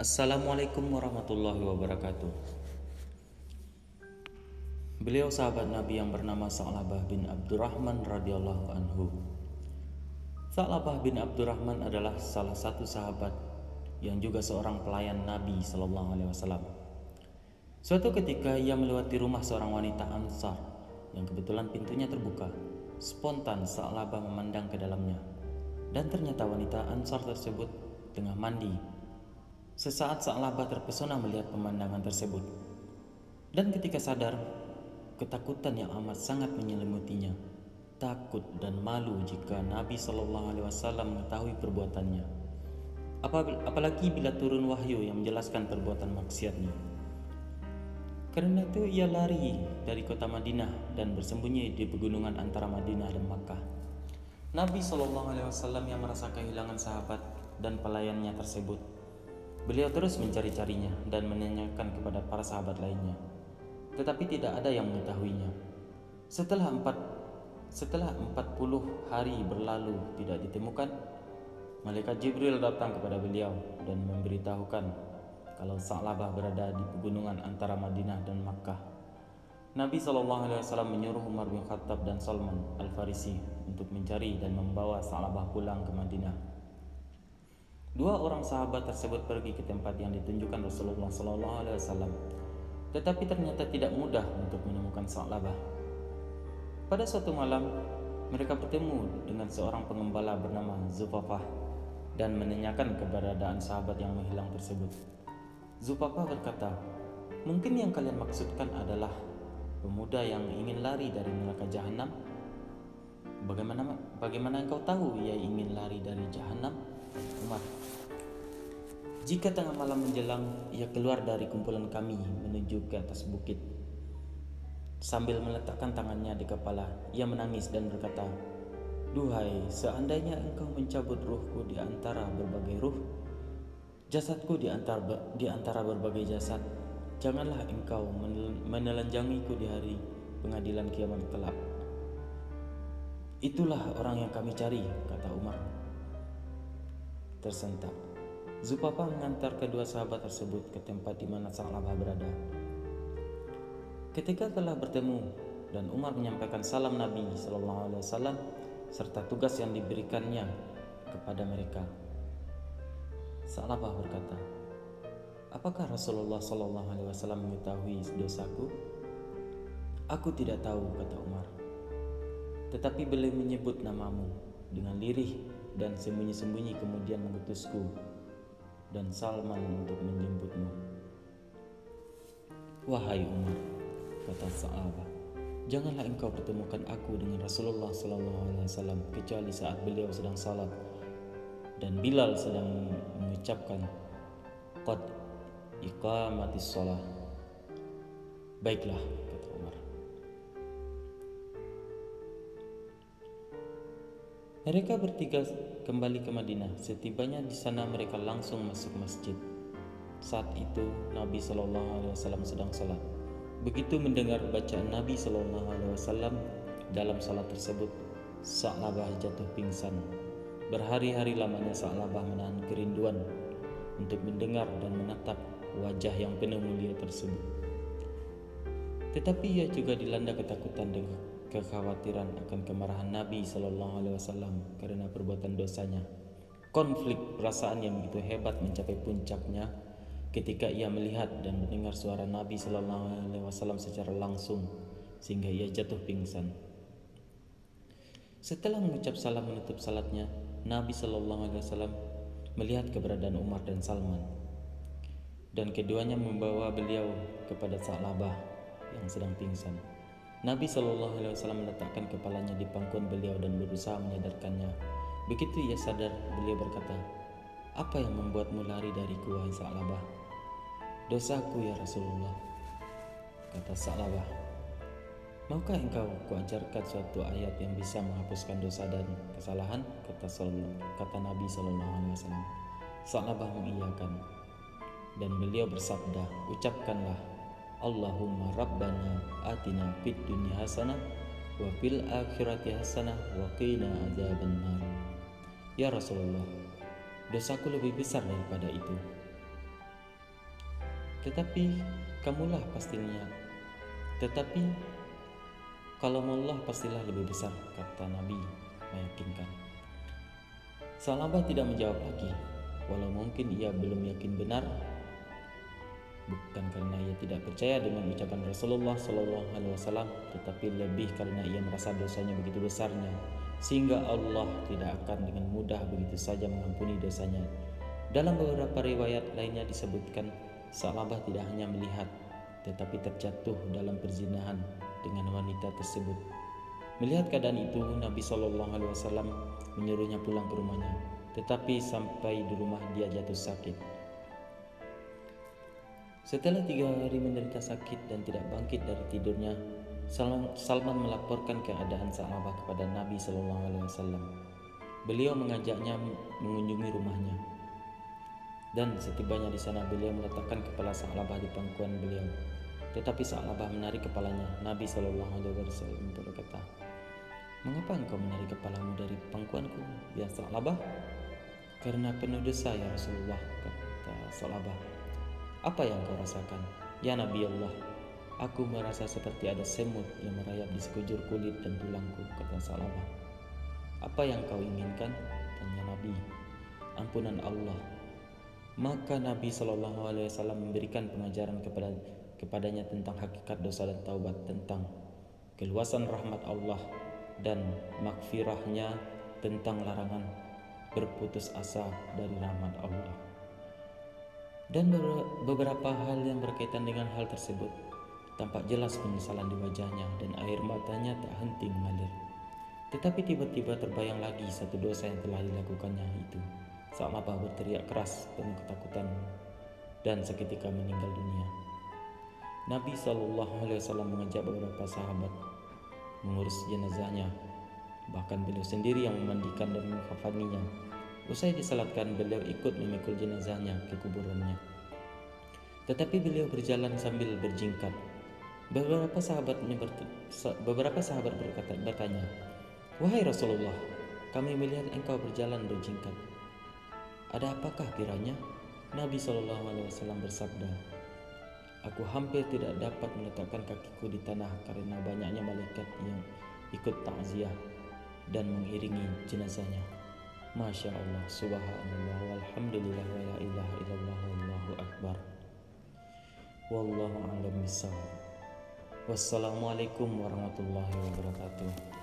Assalamualaikum warahmatullahi wabarakatuh. Beliau sahabat Nabi yang bernama Sa'labah bin Abdurrahman radhiyallahu anhu. Sa'labah bin Abdurrahman adalah salah satu sahabat yang juga seorang pelayan Nabi Sallallahu Alaihi Wasallam. Suatu ketika ia melewati rumah seorang wanita Ansar yang kebetulan pintunya terbuka. Spontan Sa'labah memandang ke dalamnya, dan ternyata wanita Ansar tersebut tengah mandi. Sesaat Sa'labah terpesona melihat pemandangan tersebut, dan ketika sadar, ketakutan yang amat sangat menyelimutinya. Takut dan malu jika Nabi Shallallahu Alaihi Wasallam mengetahui perbuatannya, apalagi bila turun wahyu yang menjelaskan perbuatan maksiatnya. Karena itu ia lari dari kota Madinah dan bersembunyi di pegunungan antara Madinah dan Makkah. Nabi Shallallahu Alaihi Wasallam yang merasa kehilangan sahabat dan pelayannya tersebut, beliau terus mencari-carinya dan menanyakan kepada para sahabat lainnya, tetapi tidak ada yang mengetahuinya. Setelah 40 hari berlalu tidak ditemukan, malaikat Jibril datang kepada beliau dan memberitahukan kalau Sa'labah berada di pegunungan antara Madinah dan Makkah. Nabi SAW menyuruh Umar bin Khattab dan Salman Al-Farisi untuk mencari dan membawa Sa'labah pulang ke Madinah. Dua orang sahabat tersebut pergi ke tempat yang ditunjukkan Rasulullah SAW, tetapi ternyata tidak mudah untuk menemukan Sa'labah. Pada suatu malam, mereka bertemu dengan seorang pengembala bernama Zufafah dan menanyakan keberadaan sahabat yang menghilang tersebut. Zufafah berkata, "Mungkin yang kalian maksudkan adalah pemuda yang ingin lari dari neraka jahanam. Bagaimana engkau tahu ia ingin lari dari jahanam?" Umar, "Jika tengah malam menjelang, ia keluar dari kumpulan kami menuju ke atas bukit. Sambil meletakkan tangannya di kepala, ia menangis dan berkata, 'Duhai, seandainya engkau mencabut ruhku di antara berbagai ruh, jasadku di antara berbagai jasad, janganlah engkau menelanjangiku di hari pengadilan kiamat kelak.' Itulah orang yang kami cari," kata Umar tersentak. Zufafah mengantar kedua sahabat tersebut ke tempat di mana Sa'labah berada. Ketika telah bertemu dan Umar menyampaikan salam Nabi SAW serta tugas yang diberikannya kepada mereka, Sa'labah berkata, "Apakah Rasulullah SAW mengetahui dosaku?" "Aku tidak tahu," kata Umar, "tetapi beliau menyebut namamu dengan lirih dan sembunyi-sembunyi kemudian mengutusku dan Salman untuk menjemputmu." "Wahai Umar," kata Sa'labah, "janganlah engkau pertemukan aku dengan Rasulullah SAW kecuali saat beliau sedang salat dan Bilal sedang mengucapkan qad iqamatis shalah." "Baiklah," kata Umar. Mereka bertiga kembali ke Madinah. Setibanya di sana mereka langsung masuk masjid. Saat itu Nabi SAW sedang salat. Begitu mendengar bacaan Nabi SAW dalam salat tersebut, Sa'labah jatuh pingsan. Berhari-hari lamanya Sa'labah menahan kerinduan untuk mendengar dan menatap wajah yang penuh mulia tersebut. Tetapi ia juga dilanda ketakutan dan kekhawatiran akan kemarahan Nabi SAW karena perbuatan dosanya. Konflik perasaan yang begitu hebat mencapai puncaknya ketika ia melihat dan mendengar suara Nabi SAW secara langsung sehingga ia jatuh pingsan. Setelah mengucap salam menutup salatnya, Nabi SAW melihat keberadaan Umar dan Salman, dan keduanya membawa beliau kepada Sa'labah yang sedang pingsan. Nabi SAW meletakkan kepalanya di pangkuan beliau dan berusaha menyadarkannya. Begitu ia sadar, beliau berkata, "Apa yang membuatmu lari dariku, wahai Sa'labah?" "Dosaku, ya Rasulullah," kata Sa'labah. "Maukah engkau kuajarkan suatu ayat yang bisa menghapuskan dosa dan kesalahan?" kata Nabi SAW. Sa'labah mengiyakan, dan beliau bersabda, "Ucapkanlah, Allahumma Rabbana atina fid dunya hasanah wa fil akhirati hasanah wa qina adzabannar." "Ya Rasulullah, dosaku lebih besar daripada itu." tetapi kamulah pasti niat. Tetapi kalau Allah pastilah lebih besar, kata Nabi meyakinkan. Salabah tidak menjawab lagi, walau mungkin ia belum yakin benar, bukan karena ia tidak percaya dengan ucapan Rasulullah SAW, tetapi lebih karena ia merasa dosanya begitu besarnya, sehingga Allah tidak akan dengan mudah begitu saja mengampuni dosanya. Dalam beberapa riwayat lainnya disebutkan, Salabah tidak hanya melihat, tetapi terjatuh dalam perzinahan dengan wanita tersebut. Melihat keadaan itu, Nabi SAW menyuruhnya pulang ke rumahnya, tetapi sampai di rumah dia jatuh sakit. Setelah 3 hari menderita sakit dan tidak bangkit dari tidurnya, Salman melaporkan keadaan Salabah kepada Nabi SAW. Beliau mengajaknya mengunjungi rumahnya, dan setibanya di sana beliau meletakkan kepala Salabah di pangkuan beliau. Tetapi Salabah menarik kepalanya. Nabi SAW berkata, "Mengapa engkau menarik kepalamu dari pangkuanku, ya Salabah?" "Karena penuh dosa, ya Rasulullah," kata Salabah. "Apa yang kau rasakan?" "Ya Nabi Allah, aku merasa seperti ada semut yang merayap di sekujur kulit dan tulangku," kata Salabah. "Apa yang kau inginkan?" tanya Nabi. "Ampunan Allah." Maka Nabi SAW memberikan pengajaran kepadanya tentang hakikat dosa dan taubat, tentang keluasan rahmat Allah dan makfirahnya, tentang larangan berputus asa dari rahmat Allah, dan beberapa hal yang berkaitan dengan hal tersebut. Tampak jelas penyesalan di wajahnya dan air matanya tak henti mengalir. Tetapi tiba-tiba terbayang lagi satu dosa yang telah dilakukannya itu. Salabah berteriak keras penuh ketakutan dan seketika meninggal dunia. Nabi SAW mengajak beberapa sahabat mengurus jenazahnya. Bahkan beliau sendiri yang memandikan dan mengkafaninya. Usai disalatkan, beliau ikut memikul jenazahnya ke kuburannya. Tetapi beliau berjalan sambil berjingkat. Beberapa sahabat bertanya, "Wahai Rasulullah, kami melihat engkau berjalan berjingkat. Ada apakah kiranya?" Nabi SAW bersabda, "Aku hampir tidak dapat meletakkan kakiku di tanah karena banyaknya malaikat yang ikut takziah dan mengiringi jenazahnya." Masya Allah, subhanallah, walhamdulillah, wa la ilaha illallah, wallahu akbar. Wallahu a'lam bishawab. Wassalamualaikum warahmatullahi wabarakatuh.